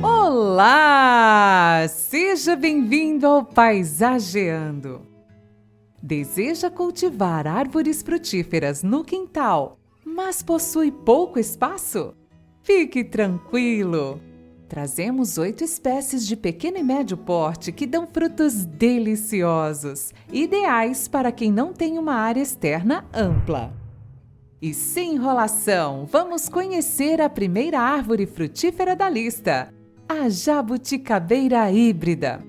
Olá! Seja bem-vindo ao Paisageando. Deseja cultivar árvores frutíferas no quintal, mas possui pouco espaço? Fique tranquilo! Trazemos 8 espécies de pequeno e médio porte que dão frutos deliciosos, ideais para quem não tem uma área externa ampla. E sem enrolação, vamos conhecer a primeira árvore frutífera da lista, a jabuticabeira híbrida.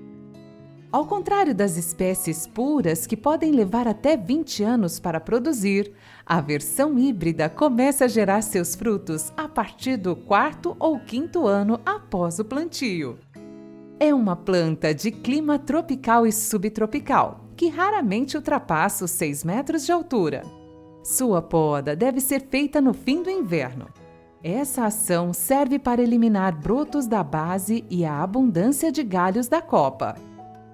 Ao contrário das espécies puras, que podem levar até 20 anos para produzir, a versão híbrida começa a gerar seus frutos a partir do 4º ou 5º ano após o plantio. É uma planta de clima tropical e subtropical, que raramente ultrapassa os 6 metros de altura. Sua poda deve ser feita no fim do inverno. Essa ação serve para eliminar brotos da base e a abundância de galhos da copa.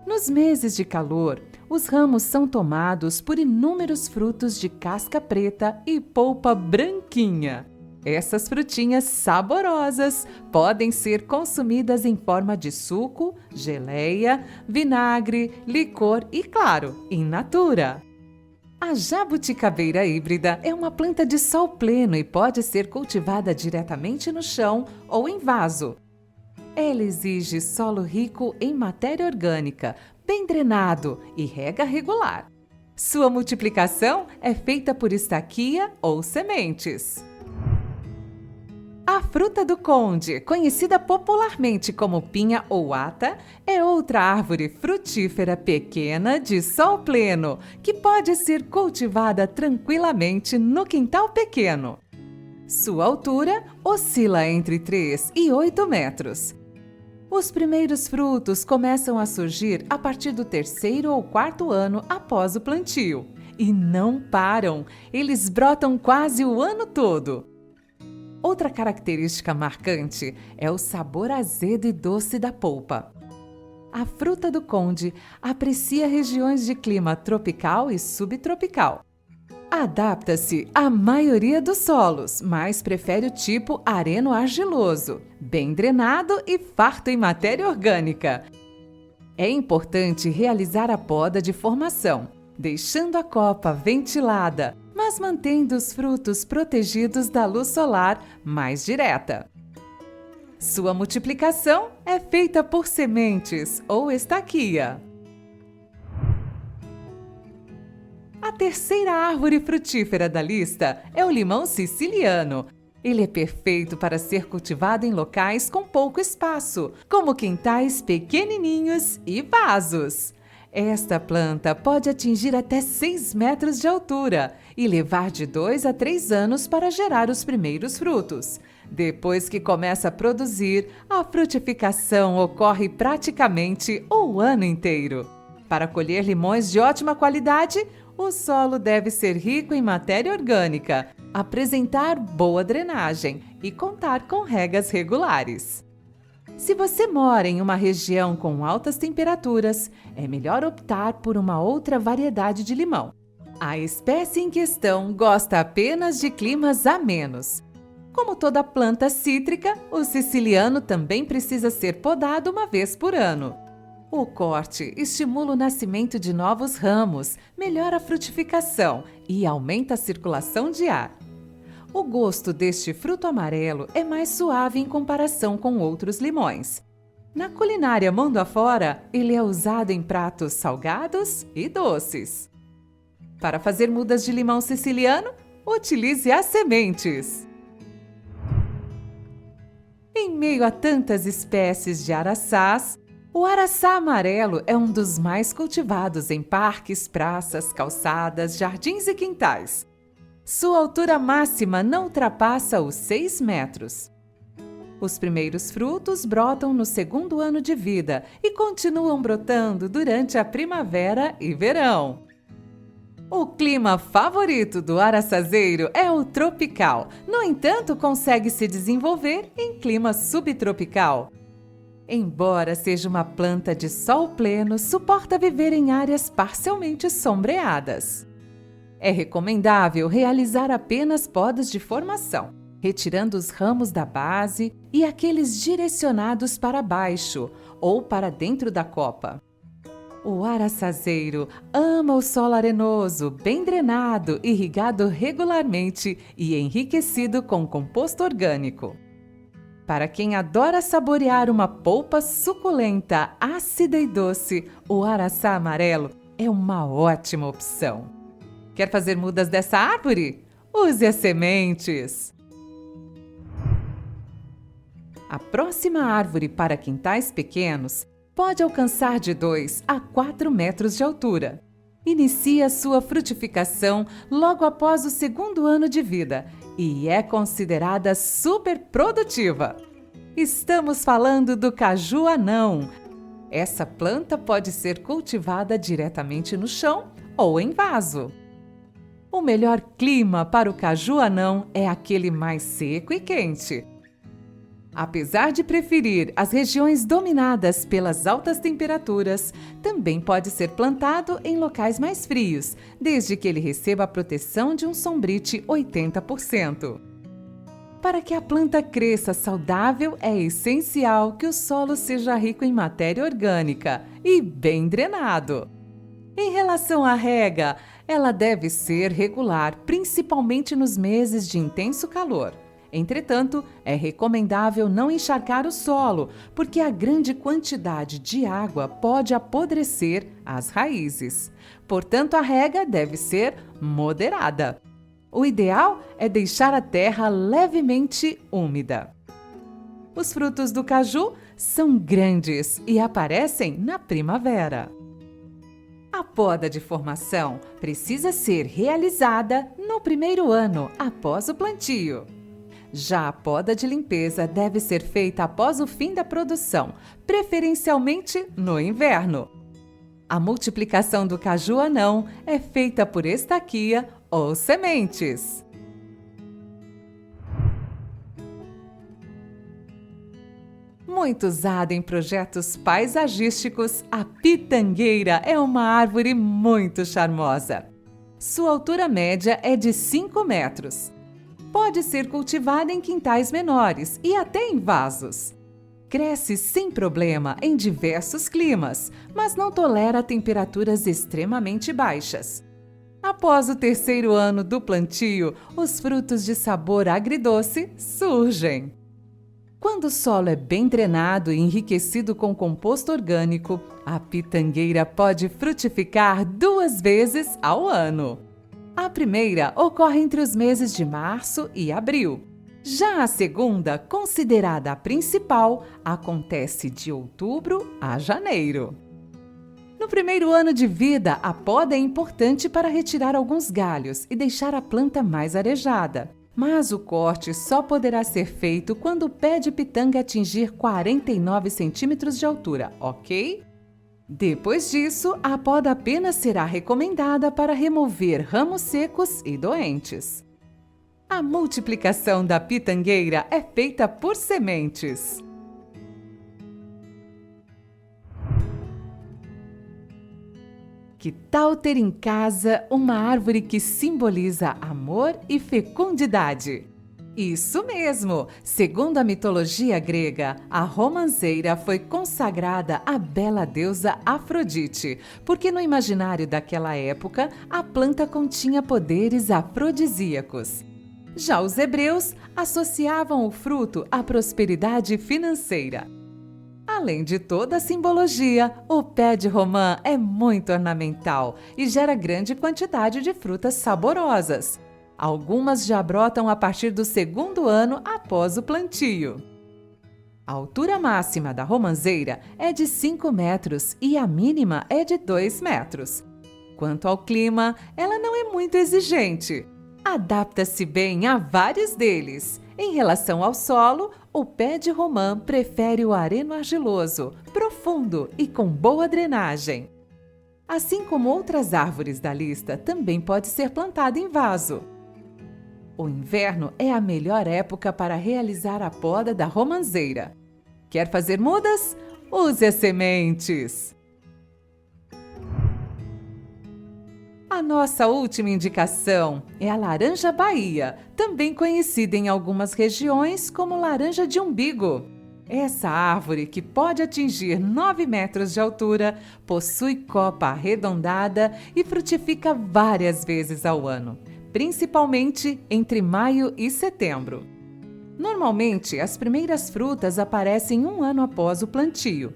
Nos meses de calor, os ramos são tomados por inúmeros frutos de casca preta e polpa branquinha. Essas frutinhas saborosas podem ser consumidas em forma de suco, geleia, vinagre, licor e, claro, in natura. A jabuticabeira híbrida é uma planta de sol pleno e pode ser cultivada diretamente no chão ou em vaso. Ela exige solo rico em matéria orgânica, bem drenado e rega regular. Sua multiplicação é feita por estaquia ou sementes. A fruta do conde, conhecida popularmente como pinha ou ata, é outra árvore frutífera pequena de sol pleno, que pode ser cultivada tranquilamente no quintal pequeno. Sua altura oscila entre 3 e 8 metros. Os primeiros frutos começam a surgir a partir do 3º ou 4º ano após o plantio. E não param, eles brotam quase o ano todo. Outra característica marcante é o sabor azedo e doce da polpa. A fruta do conde aprecia regiões de clima tropical e subtropical. Adapta-se à maioria dos solos, mas prefere o tipo areno-argiloso, bem drenado e farto em matéria orgânica. É importante realizar a poda de formação, deixando a copa ventilada, mas mantendo os frutos protegidos da luz solar mais direta. Sua multiplicação é feita por sementes ou estaquia. A terceira árvore frutífera da lista é o limão siciliano. Ele é perfeito para ser cultivado em locais com pouco espaço, como quintais pequenininhos e vasos. Esta planta pode atingir até 6 metros de altura e levar de 2 a 3 anos para gerar os primeiros frutos. Depois que começa a produzir, a frutificação ocorre praticamente o ano inteiro. Para colher limões de ótima qualidade, o solo deve ser rico em matéria orgânica, apresentar boa drenagem e contar com regas regulares. Se você mora em uma região com altas temperaturas, é melhor optar por uma outra variedade de limão. A espécie em questão gosta apenas de climas amenos. Como toda planta cítrica, o siciliano também precisa ser podado uma vez por ano. O corte estimula o nascimento de novos ramos, melhora a frutificação e aumenta a circulação de ar. O gosto deste fruto amarelo é mais suave em comparação com outros limões. Na culinária mundo afora, ele é usado em pratos salgados e doces. Para fazer mudas de limão siciliano, utilize as sementes. Em meio a tantas espécies de araçás, o araçá amarelo é um dos mais cultivados em parques, praças, calçadas, jardins e quintais. Sua altura máxima não ultrapassa os 6 metros. Os primeiros frutos brotam no 2º ano de vida e continuam brotando durante a primavera e verão. O clima favorito do araçazeiro é o tropical. No entanto, consegue se desenvolver em clima subtropical. Embora seja uma planta de sol pleno, suporta viver em áreas parcialmente sombreadas. É recomendável realizar apenas podas de formação. retirando os ramos da base e aqueles direcionados para baixo ou para dentro da copa. O araçazeiro ama o solo arenoso, bem drenado, irrigado regularmente e enriquecido com composto orgânico. Para quem adora saborear uma polpa suculenta, ácida e doce, o araçá amarelo é uma ótima opção. Quer fazer mudas dessa árvore? Use as sementes! A próxima árvore para quintais pequenos pode alcançar de 2 a 4 metros de altura. Inicia sua frutificação logo após o segundo ano de vida e é considerada super produtiva. Estamos falando do caju-anão. Essa planta pode ser cultivada diretamente no chão ou em vaso. O melhor clima para o caju-anão é aquele mais seco e quente. Apesar de preferir as regiões dominadas pelas altas temperaturas, também pode ser plantado em locais mais frios, desde que ele receba a proteção de um sombrite 80%. Para que a planta cresça saudável, é essencial que o solo seja rico em matéria orgânica e bem drenado. Em relação à rega, ela deve ser regular, principalmente nos meses de intenso calor. Entretanto, é recomendável não encharcar o solo, porque a grande quantidade de água pode apodrecer as raízes. Portanto, a rega deve ser moderada. O ideal é deixar a terra levemente úmida. Os frutos do caju são grandes e aparecem na primavera. A poda de formação precisa ser realizada no primeiro ano após o plantio. Já a poda de limpeza deve ser feita após o fim da produção, preferencialmente no inverno. A multiplicação do caju-anão é feita por estaquia ou sementes. Muito usada em projetos paisagísticos, a pitangueira é uma árvore muito charmosa. Sua altura média é de 5 metros. Pode ser cultivada em quintais menores e até em vasos. Cresce sem problema em diversos climas, mas não tolera temperaturas extremamente baixas. Após o terceiro ano do plantio, os frutos de sabor agridoce surgem. Quando o solo é bem drenado e enriquecido com composto orgânico, a pitangueira pode frutificar 2 vezes ao ano. A primeira ocorre entre os meses de março e abril. Já a segunda, considerada a principal, acontece de outubro a janeiro. No primeiro ano de vida, a poda é importante para retirar alguns galhos e deixar a planta mais arejada. Mas o corte só poderá ser feito quando o pé de pitanga atingir 49 centímetros de altura, ok? Depois disso, a poda apenas será recomendada para remover ramos secos e doentes. A multiplicação da pitangueira é feita por sementes. Que tal ter em casa uma árvore que simboliza amor e fecundidade? Isso mesmo! Segundo a mitologia grega, a romanceira foi consagrada à bela deusa Afrodite, porque no imaginário daquela época, a planta continha poderes afrodisíacos. Já os hebreus associavam o fruto à prosperidade financeira. Além de toda a simbologia, o pé de romã é muito ornamental e gera grande quantidade de frutas saborosas. Algumas já brotam a partir do segundo ano após o plantio. A altura máxima da romanceira é de 5 metros e a mínima é de 2 metros. Quanto ao clima, ela não é muito exigente. Adapta-se bem a vários deles. Em relação ao solo, o pé de romã prefere o areno-argiloso, profundo e com boa drenagem. Assim como outras árvores da lista, também pode ser plantada em vaso. O inverno é a melhor época para realizar a poda da romanceira. Quer fazer mudas? Use as sementes! A A nossa última indicação é a laranja Bahia, também conhecida em algumas regiões como laranja de umbigo. Essa árvore, que pode atingir 9 metros de altura, possui copa arredondada e frutifica várias vezes ao ano, principalmente entre maio e setembro. Normalmente, as primeiras frutas aparecem um ano após o plantio.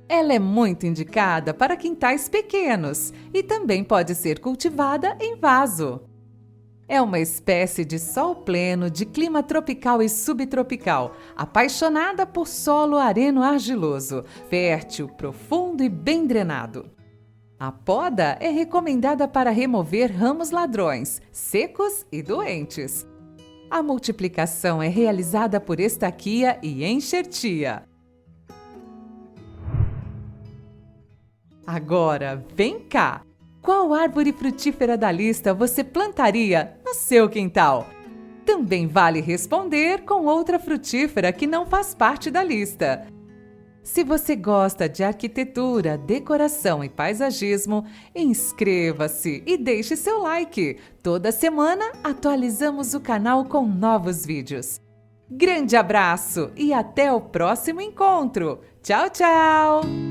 Ela é muito indicada para quintais pequenos e também pode ser cultivada em vaso. É uma espécie de sol pleno de clima tropical e subtropical, apaixonada por solo areno-argiloso, fértil, profundo e bem drenado. A poda é recomendada para remover ramos ladrões, secos e doentes. A multiplicação é realizada por estaquia e enxertia. Agora, vem cá! Qual árvore frutífera da lista você plantaria no seu quintal? Também vale responder com outra frutífera que não faz parte da lista. Se você gosta de arquitetura, decoração e paisagismo, inscreva-se e deixe seu like. Toda semana atualizamos o canal com novos vídeos. Grande abraço e até o próximo encontro! Tchau, tchau!